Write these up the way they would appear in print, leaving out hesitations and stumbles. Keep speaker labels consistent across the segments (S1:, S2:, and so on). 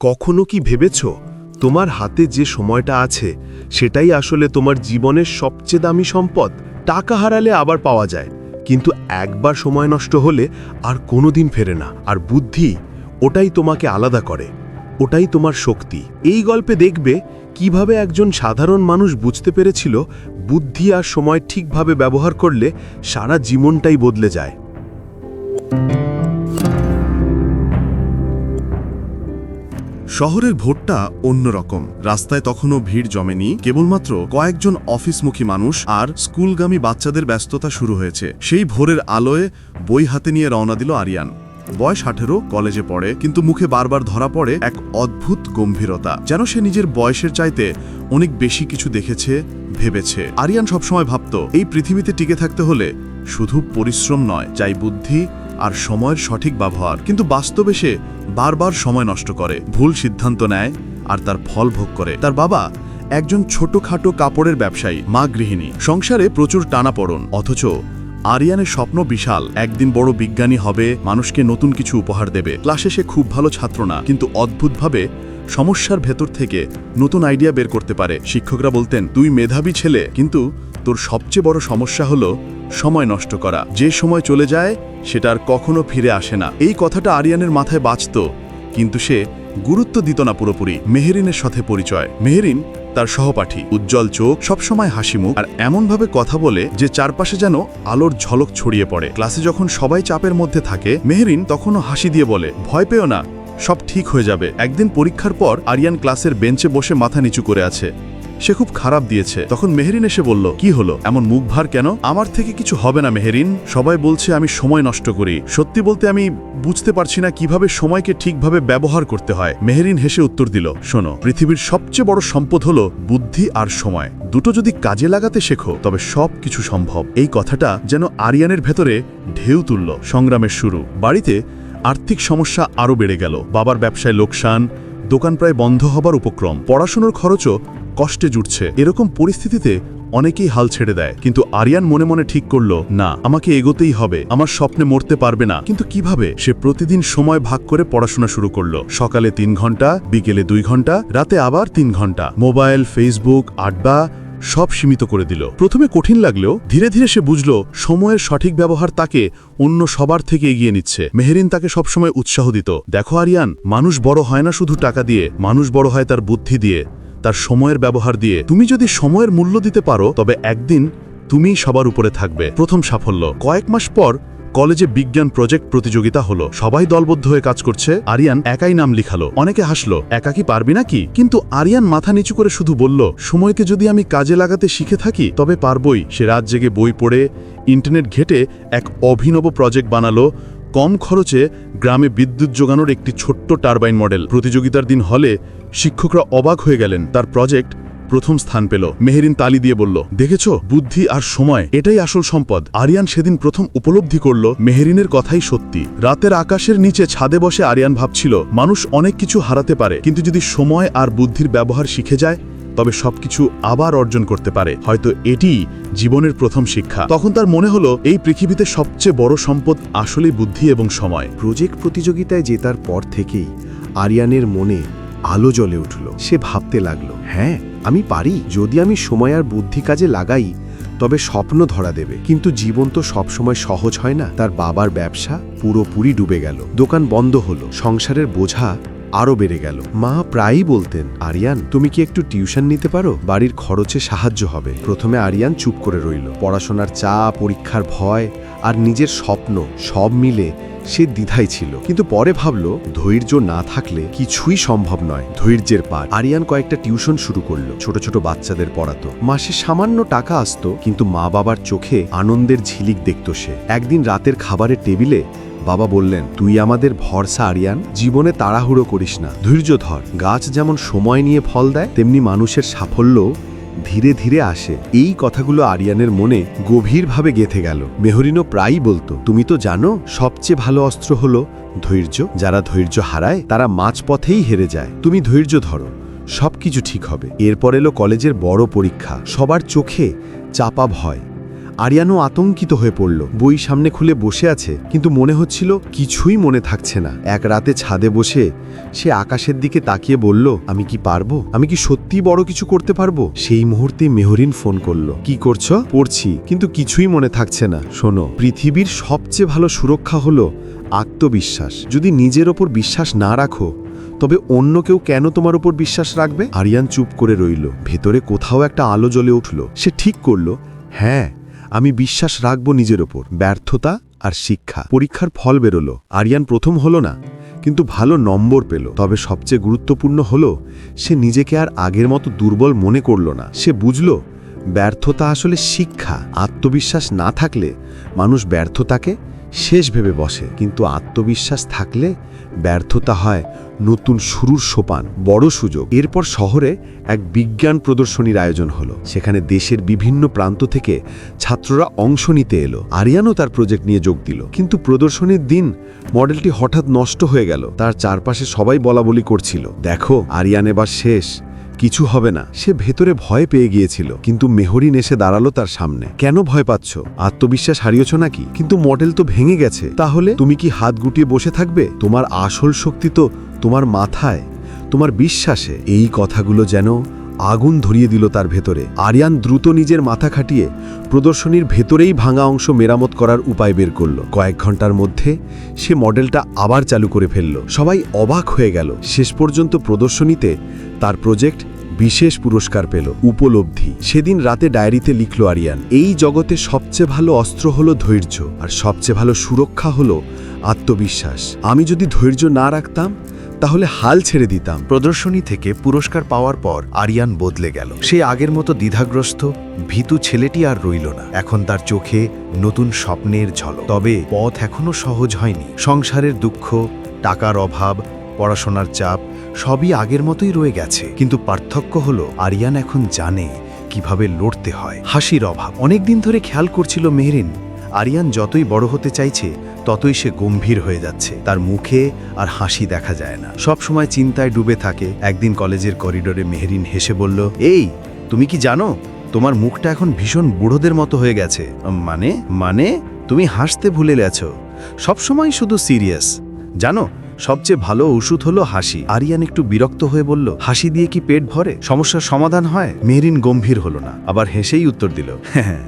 S1: কখনো কি ভেবেছ তোমার হাতে যে সময়টা আছে সেটাই আসলে তোমার জীবনের সবচেয়ে দামি সম্পদ? টাকা হারালে আবার পাওয়া যায়, কিন্তু একবার সময় নষ্ট হলে আর কোনোদিন ফেরে না। আর বুদ্ধি, ওটাই তোমাকে আলাদা করে, ওটাই তোমার শক্তি। এই গল্পে দেখবে কিভাবে একজন সাধারণ মানুষ বুঝতে পেরেছিল বুদ্ধি আর সময় ঠিকভাবে ব্যবহার করলে সারা জীবনটাই বদলে যায়।
S2: শহরের ভোরটা অন্যরকম। রাস্তায় তখনও ভিড় জমেনি, কেবলমাত্র কয়েকজন অফিসমুখী মানুষ আর স্কুলগামী বাচ্চাদের ব্যস্ততা শুরু হয়েছে। সেই ভোরের আলোয় বই হাতে নিয়ে রওনা দিল আরিয়ান। বয়স 18, কলেজে পড়ে, কিন্তু মুখে বারবার ধরা পড়ে এক অদ্ভুত গম্ভীরতা, যেন সে নিজের বয়সের চাইতে অনেক বেশি কিছু দেখেছে, ভেবেছে। আরিয়ান সবসময় ভাবত এই পৃথিবীতে টিকে থাকতে হলে শুধু পরিশ্রম নয়, চাই বুদ্ধি আর সময়ের সঠিক ব্যবহার। কিন্তু বাস্তবে সে বারবার সময় নষ্ট করে, ভুল সিদ্ধান্ত নেয় আর তার ফল ভোগ করে। তার বাবা একজন ছোটখাটো কাপড়ের ব্যবসায়ী, মা গৃহিণী। সংসারে প্রচুর টানাপোড়েন, অথচ আরিয়ানের স্বপ্ন বিশাল। একদিন বড় বিজ্ঞানী হবে, মানুষকে নতুন কিছু উপহার দেবে। ক্লাসে সে খুব ভালো ছাত্র না, কিন্তু অদ্ভুতভাবে সমস্যার ভেতর থেকে নতুন আইডিয়া বের করতে পারে। শিক্ষকরা বলতেন, তুই মেধাবী ছেলে, কিন্তু তোর সবচেয়ে বড় সমস্যা হলো সময় নষ্ট করা। যে সময় চলে যায় সেটা আর কখনো ফিরে আসে না। এই কথাটা আরিয়ানের মাথায় বাজত, কিন্তু সে গুরুত্ব দিত না পুরোপুরি। মেহেরিনের সাথে পরিচয়। মেহেরিন তার সহপাঠী, উজ্জ্বল চোখ, সবসময় হাসিমুখ, আর এমনভাবে কথা বলে যে চারপাশে যেন আলোর ঝলক ছড়িয়ে পড়ে। ক্লাসে যখন সবাই চাপের মধ্যে থাকে, মেহেরিন তখনও হাসি দিয়ে বলে, ভয় পেও না, সব ঠিক হয়ে যাবে। একদিন পরীক্ষার পর আরিয়ান ক্লাসের বেঞ্চে বসে মাথা নিচু করে আছে। সে খুব খারাপ দিয়েছে। তখন মেহেরিন এসে বলল, কি হলো, এমন মুখ ভার কেন? আমার থেকে কিছু হবে না মেহেরিন, সবাই বলছে আমি সময় নষ্ট করি। সত্যি বলতে আমি বুঝতে পারছি না কিভাবে সময়কে ঠিকভাবে ব্যবহার করতে হয়। মেহেরিন হেসে উত্তর দিল, শোনো, পৃথিবীর সবচেয়ে বড় সম্পদ হলো বুদ্ধি আর সময়। দুটো যদি কাজে লাগাতে শেখো তবে সব কিছু সম্ভব। এই কথাটা যেন আরিয়ানের ভেতরে ঢেউ তুলল। সংগ্রামের শুরু। বাড়িতে আর্থিক সমস্যা আরও বেড়ে গেল। বাবার ব্যবসায় লোকসান, দোকান প্রায় বন্ধ হবার উপক্রম, পড়াশোনার খরচও কষ্টে জুটছে। এরকম পরিস্থিতিতে অনেকেই হাল ছেড়ে দেয়, কিন্তু আরিয়ান মনে মনে ঠিক করল, না, আমাকে এগোতেই হবে, আমার স্বপ্নে মরতে পারবে না। কিন্তু কিভাবে? সে প্রতিদিন সময় ভাগ করে পড়াশোনা শুরু করলো। সকালে 3 ঘন্টা, বিকেলে 2 ঘন্টা, রাতে আবার 3 ঘন্টা। মোবাইল, ফেসবুক, আড্ডা সব সীমিত করে দিল। প্রথমে কঠিন লাগলেও ধীরে ধীরে সে বুঝল সময়ের সঠিক ব্যবহার তাকে অন্য সবার থেকে এগিয়ে নিচ্ছে। মেহেরিন তাকে সবসময় উৎসাহ দিত, দেখো আরিয়ান, মানুষ বড় হয় না শুধু টাকা দিয়ে, মানুষ বড় হয় তার বুদ্ধি দিয়ে, তার সময়ের ব্যবহার দিয়ে। তুমি যদি সময়ের মূল্য দিতে পারো তবে একদিন তুমি সবার উপরে থাকবে। প্রথম সাফল্য। কয়েক মাস পর কলেজে বিজ্ঞান প্রজেক্ট প্রতিযোগিতা হলো। সবাই দলবদ্ধ হয়ে কাজ করছে, আরিয়ান একাই নাম লিখালো। অনেকে হাসলো, একা কি পারবি নাকি? কিন্তু আরিয়ান মাথা নিচু করে শুধু বলল, সময়কে যদি আমি কাজে লাগাতে শিখে থাকি তবে পারবই। সে রাত জেগে বই পড়ে, ইন্টারনেট ঘেটে এক অভিনব প্রজেক্ট বানালো। কম খরচে গ্রামে বিদ্যুৎ যোগানোর একটি ছোট্ট টারবাইন মডেল। প্রতিযোগিতার দিন হলে শিক্ষকরা অবাক হয়ে গেলেন। তার প্রজেক্ট প্রথম স্থান পেল। মেহেরিন তালি দিয়ে বলল, দেখেছো, বুদ্ধি আর সময়, এটাই আসল সম্পদ। আরিয়ান সেদিন প্রথম উপলব্ধি করল মেহেরিনের কথাই সত্যি। রাতের আকাশের নিচে ছাদে বসে আরিয়ান ভাবছিল, মানুষ অনেক কিছু হারাতে পারে, কিন্তু যদি সময় আর বুদ্ধির ব্যবহার শিখে যায় তবে সবকিছু আবার অর্জন করতে পারে। হয়তো এটিই জীবনের প্রথম শিক্ষা। তখন তার মনে হলো এই পৃথিবীতে সবচেয়ে বড় সম্পদ আসলেই বুদ্ধি এবং সময়।
S1: প্রজেক্ট প্রতিযোগিতায় জেতার পর থেকেই আরিয়ানের মনে আলো জ্বলে উঠল। সে ভাবতে লাগলো, হ্যাঁ, আমি পারি। যদি আমি সময় আর বুদ্ধি কাজে লাগাই তবে স্বপ্ন ধরা দেবে। কিন্তু জীবন তো সবসময় সহজ হয় না। তার বাবার ব্যবসা পুরোপুরি ডুবে গেল, দোকান বন্ধ হলো, সংসারের বোঝা আরও বেড়ে গেল। মা প্রায়ই বলতেন, আরিয়ান, তুমি কি একটু টিউশন নিতে পারো? বাড়ির খরচে সাহায্য হবে। প্রথমে আরিয়ান চুপ করে রইল। পড়াশোনার চাপ, পরীক্ষার ভয় আর নিজের স্বপ্ন সব মিলে সে দ্বিধায় ছিল। কিন্তু পরে ভাবল, ধৈর্য না থাকলে কিছুই সম্ভব নয়। ধৈর্যের পার। আরিয়ান কয়েকটা টিউশন শুরু করলো। ছোট ছোট বাচ্চাদের পড়াতো। মাসে সামান্য টাকা আসতো, কিন্তু মা বাবার চোখে আনন্দের ঝিলিক দেখত সে। একদিন রাতের খাবারের টেবিলে বাবা বললেন, তুই আমাদের ভরসা আরিয়ান, জীবনে তাড়াহুড়ো করিস না, ধৈর্য ধর। গাছ যেমন সময় নিয়ে ফল দেয়, তেমনি মানুষের সাফল্য ধীরে ধীরে আসে। এই কথাগুলো আরিয়ানের মনে গভীরভাবে গেঁথে গেল। মেহরিনও প্রায়ই বলতো, তুমি তো জানো, সবচেয়ে ভালো অস্ত্র হলো ধৈর্য। যারা ধৈর্য হারায় তারা মাঝপথেই হেরে যায়। তুমি ধৈর্য ধরো, সবকিছু ঠিক হবে। এরপর এলো কলেজের বড় পরীক্ষা। সবার চোখে চাপা ভয়। আরিয়ানও আতঙ্কিত হয়ে পড়ল। বই সামনে খুলে বসে আছে, কিন্তু মনে হচ্ছিল কিছুই মনে থাকছে না। এক রাতে ছাদে বসে সে আকাশের দিকে তাকিয়ে বলল, আমি কি পারবো? আমি কি সত্যি বড় কিছু করতে পারবো? সেই মুহূর্তে মেহরিন ফোন করলো। কি করছো? পড়ছি, কিন্তু কিছুই মনে থাকছে না। শোনো, পৃথিবীর সবচেয়ে ভালো সুরক্ষা হলো আত্মবিশ্বাস। যদি নিজের ওপর বিশ্বাস না রাখো, তবে অন্য কেউ কেন তোমার উপর বিশ্বাস রাখবে? আরিয়ান চুপ করে রইল। ভেতরে কোথাও একটা আলো জ্বলে উঠল। সে ঠিক করল, হ্যাঁ, আমি বিশ্বাস রাখবো নিজের ওপর। ব্যর্থতা আর শিক্ষা। পরীক্ষার ফল বেরোলো। আরিয়ান প্রথম হলো না, কিন্তু ভালো নম্বর পেল। তবে সবচেয়ে গুরুত্বপূর্ণ হলো সে নিজেকে আর আগের মতো দুর্বল মনে করল না। সে বুঝল ব্যর্থতা আসলে শিক্ষা। আত্মবিশ্বাস না থাকলে মানুষ ব্যর্থতাকে শেষ ভেবে বসে, কিন্তু আত্মবিশ্বাস থাকলে ব্যর্থতা হয় নতুন শুরুর সোপান, বড় সুযোগ। এরপর শহরে এক বিজ্ঞান প্রদর্শনীর আয়োজন হলো। সেখানে দেশের বিভিন্ন প্রান্ত থেকে ছাত্ররা অংশ নিতে এলো। আরিয়ানও তার প্রজেক্ট নিয়ে যোগ দিল। কিন্তু প্রদর্শনীর দিন মডেলটি হঠাৎ নষ্ট হয়ে গেল। তার চারপাশে সবাই বলাবলি করছিল, দেখো আরিয়ান এবার শেষ, কিছু হবে না। সে ভেতরে ভয় পেয়ে গিয়েছিল, কিন্তু মেহরিন এসে দাঁড়ালো তার সামনে। কেন ভয় পাচ্ছ? আত্মবিশ্বাস হারিয়েছ নাকি? কিন্তু মডেল তো ভেঙে গেছে। তাহলে তুমি কি হাত গুটিয়ে বসে থাকবে? তোমার আসল শক্তি তো তোমার মাথায়, তোমার বিশ্বাসে। এই কথাগুলো যেন আগুন ধরিয়ে দিল তার ভেতরে। আরিয়ান দ্রুত নিজের মাথা খাটিয়ে প্রদর্শনীর ভেতরেই ভাঙা অংশ মেরামত করার উপায় বের করল। কয়েক ঘন্টার মধ্যে সে মডেলটা আবার চালু করে ফেলল। সবাই অবাক হয়ে গেল। শেষ পর্যন্ত প্রদর্শনীতে তার প্রজেক্ট বিশেষ পুরস্কার পেল। উপলব্ধি। সেদিন রাতে ডায়েরিতে লিখল আরিয়ান, এই জগতে সবচেয়ে ভালো অস্ত্র হলো ধৈর্য, আর সবচেয়ে ভালো সুরক্ষা হলো আত্মবিশ্বাস। আমি যদি ধৈর্য না রাখতাম, তাহলে হাল ছেড়ে দিতাম। প্রদর্শনী থেকে পুরস্কার পাওয়ার পর আরিয়ান বদলে গেল। সে আগের মতো দ্বিধাগ্রস্ত, ভীতু ছেলেটি আর রইল না। এখন তার চোখে নতুন স্বপ্নের ঝলক। তবে পথ এখনো সহজ হয়নি। সংসারের দুঃখ, টাকার অভাব, পড়াশোনার চাপ সবই আগের মতোই রয়ে গেছে। কিন্তু পার্থক্য হলো আরিয়ান এখন জানে কিভাবে লড়তে হয়। হাসির অভাব। অনেকদিন ধরে খেয়াল করছিল মেহরিন, আরিয়ান যতই বড় হতে চাইছে ততই সে গম্ভীর হয়ে যাচ্ছে। তার মুখে আর হাসি দেখা যায় না, সব সময় চিন্তায় ডুবে থাকে। একদিন কলেজের করিডোরে মেহরিন হেসে বলল, এই তুমি কি জানো তোমার মুখটা এখন ভীষণ বুড়োদের মতো হয়ে গেছে? মানে তুমি হাসতে ভুলে গেছো, সবসময় শুধু সিরিয়াস। জানো সবচেয়ে ভালো ওষুধ হলো হাসি। আরিয়ান একটু বিরক্ত হয়ে বলল, হাসি দিয়ে কি পেট ভরে? সমস্যার সমাধান হয়? মেহরিন গম্ভীর হলো না, আবার হেসেই উত্তর দিল, হ্যাঁ,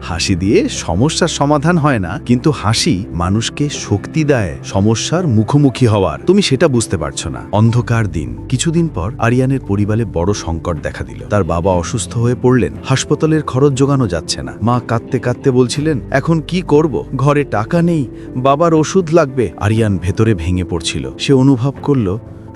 S1: হাসি দিয়ে সমস্যার সমাধান হয় না, কিন্তু হাসি মানুষকে শক্তি দেয় সমস্যার মুখোমুখি হওয়ার। তুমি সেটা বুঝতে পারছো না। অন্ধকার দিন। কিছুদিন পর আরিয়ানের পরিবারে বড় সংকট দেখা দিল। তার বাবা অসুস্থ হয়ে পড়লেন। হাসপাতালের খরচ জোগানো যাচ্ছে না। মা কাঁদতে কাঁদতে বলছিলেন, এখন কি করব? ঘরে টাকা নেই, বাবার ওষুধ লাগবে। আরিয়ান ভেতরে ভেঙে পড়ছিল। সে অনুভব করল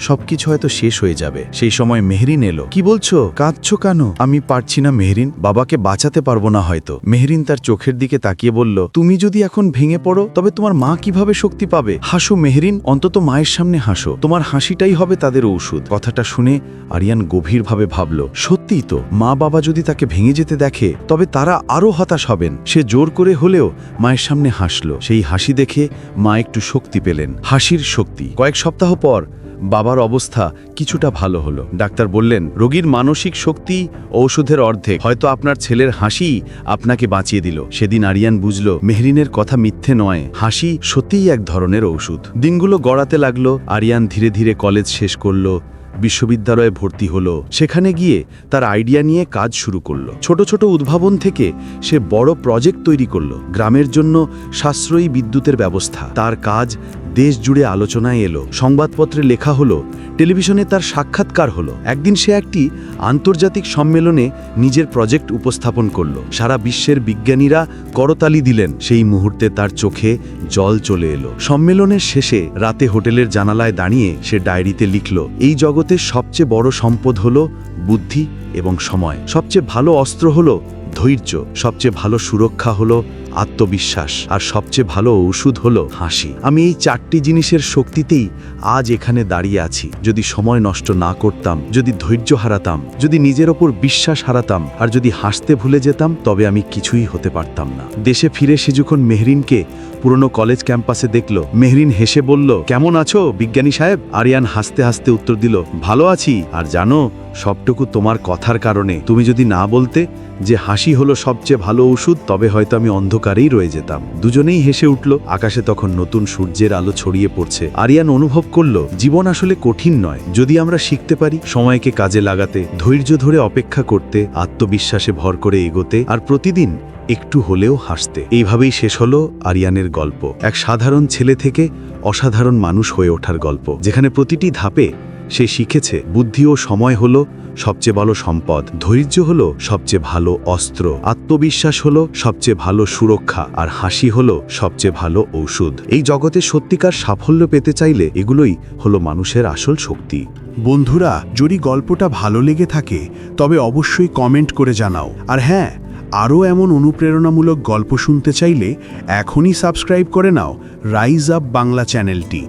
S1: সবকিছু হয়তো শেষ হয়ে যাবে। সেই সময় মেহরিন এলো। কি বলছো? কাঁদছো কেন? আমি পারছি না মেহরিন, বাবাকে বাঁচাতে পারবো না হয়তো। মেহরিন তার চোখের দিকে তাকিয়ে বলল, তুমি যদি এখন ভেঙে পড়ো, তবে তোমার মা কিভাবে শক্তি পাবে? হাসো মেহরিন, অন্তত মায়ের সামনে হাসো। তোমার হাসিটাই হবে তাদের ঔষধ। কথাটা শুনে আরিয়ান গভীরভাবে ভাবল, সত্যিই তো, মা বাবা যদি তাকে ভেঙে যেতে দেখে, তবে তারা আরো হতাশ হবেন। সে জোর করে হলেও মায়ের সামনে হাসলো। সেই হাসি দেখে মা একটু শক্তি পেলেন। হাসির শক্তি। কয়েক সপ্তাহ পর বাবার অবস্থা কিছুটা ভালো হলো। ডাক্তার বললেন, রোগীর মানসিক শক্তি ঔষধের অর্ধেক। হয়তো আপনার ছেলের হাসি আপনাকে বাঁচিয়ে দিল। সেদিন আরিয়ান বুঝল মেহরিনের কথা মিথ্যে নয়, হাসি সত্যিই এক ধরনের ঔষধ। দিনগুলো গড়াতে লাগলো। আরিয়ান ধীরে ধীরে কলেজ শেষ করলো, বিশ্ববিদ্যালয়ে ভর্তি হলো। সেখানে গিয়ে তার আইডিয়া নিয়ে কাজ শুরু করলো। ছোট ছোট উদ্ভাবন থেকে সে বড় প্রজেক্ট তৈরি করলো। গ্রামের জন্য সাশ্রয়ী বিদ্যুতের ব্যবস্থা। তার কাজ দেশ জুড়ে আলোচনায় এলো, সংবাদপত্রে লেখা হলো, টেলিভিশনে তার সাক্ষাৎকার হলো। একদিন সে একটি আন্তর্জাতিক সম্মেলনে নিজের প্রজেক্ট উপস্থাপন করলো। সারা বিশ্বের বিজ্ঞানীরা করতালি দিলেন। সেই মুহূর্তে তার চোখে জল চলে এলো। সম্মেলনের শেষে রাতে হোটেলের জানালায় দাঁড়িয়ে সে ডায়েরিতে লিখল, এই জগতের সবচেয়ে বড় সম্পদ হলো বুদ্ধি এবং সময়। সবচেয়ে ভালো অস্ত্র হলো ধৈর্য, সবচেয়ে ভালো সুরক্ষা হলো আত্মবিশ্বাস, আর সবচেয়ে ভালো ওষুধ হলো হাসি। আমি এই চারটি জিনিসের শক্তিতেই আজ এখানে দাঁড়িয়ে আছি। যদি সময় নষ্ট না করতাম, যদি ধৈর্য হারাতাম, যদি নিজের ওপর বিশ্বাস হারাতাম, আর যদি হাসতে ভুলে যেতাম, তবে আমি কিছুই হতে পারতাম না। দেশে ফিরে সে যখন মেহরিনকে পুরনো কলেজ ক্যাম্পাসে দেখল, মেহরিন হেসে বলল, কেমন আছো বিজ্ঞানী সাহেব? আরিয়ান হাসতে হাসতে উত্তর দিল, ভালো আছি। আর জানো, সবটুকু তোমার কথার কারণে। তুমি যদি না বলতে,
S3: যে হাসি হলো সবচেয়ে ভালো ওষুধ, তবে হয়তো আমি অন্ধকারেই রয়ে যেতাম। দুজনেই হেসে উঠল। আকাশে তখন নতুন সূর্যের আলো ছড়িয়ে পড়ছে। আরিয়ান অনুভব করল জীবন আসলে কঠিন নয়, যদি আমরা শিখতে পারি সময়কে কাজে লাগাতে, ধৈর্য ধরে অপেক্ষা করতে, আত্মবিশ্বাসে ভর করে এগোতে, আর প্রতিদিন একটু হলেও হাসতে। এইভাবেই শেষ হলো আরিয়ানের গল্প, এক সাধারণ ছেলে থেকে অসাধারণ মানুষ হয়ে ওঠার গল্প, যেখানে প্রতিটি ধাপে সে শিখেছে বুদ্ধি ও সময় হলো সবচেয়ে ভালো সম্পদ, ধৈর্য হলো সবচেয়ে ভালো অস্ত্র, আত্মবিশ্বাস হলো সবচেয়ে ভালো সুরক্ষা, আর হাসি হলো সবচেয়ে ভালো ঔষধ। এই জগতে সত্যিকার সাফল্য পেতে চাইলে এগুলোই হলো মানুষের আসল শক্তি।
S4: বন্ধুরা, যদি গল্পটা ভালো লেগে থাকে তবে অবশ্যই কমেন্ট করে জানাও। আর হ্যাঁ, আরও এমন অনুপ্রেরণামূলক গল্প শুনতে চাইলে এখনই সাবস্ক্রাইব করে নাও রাইজ আপ বাংলা চ্যানেলটি।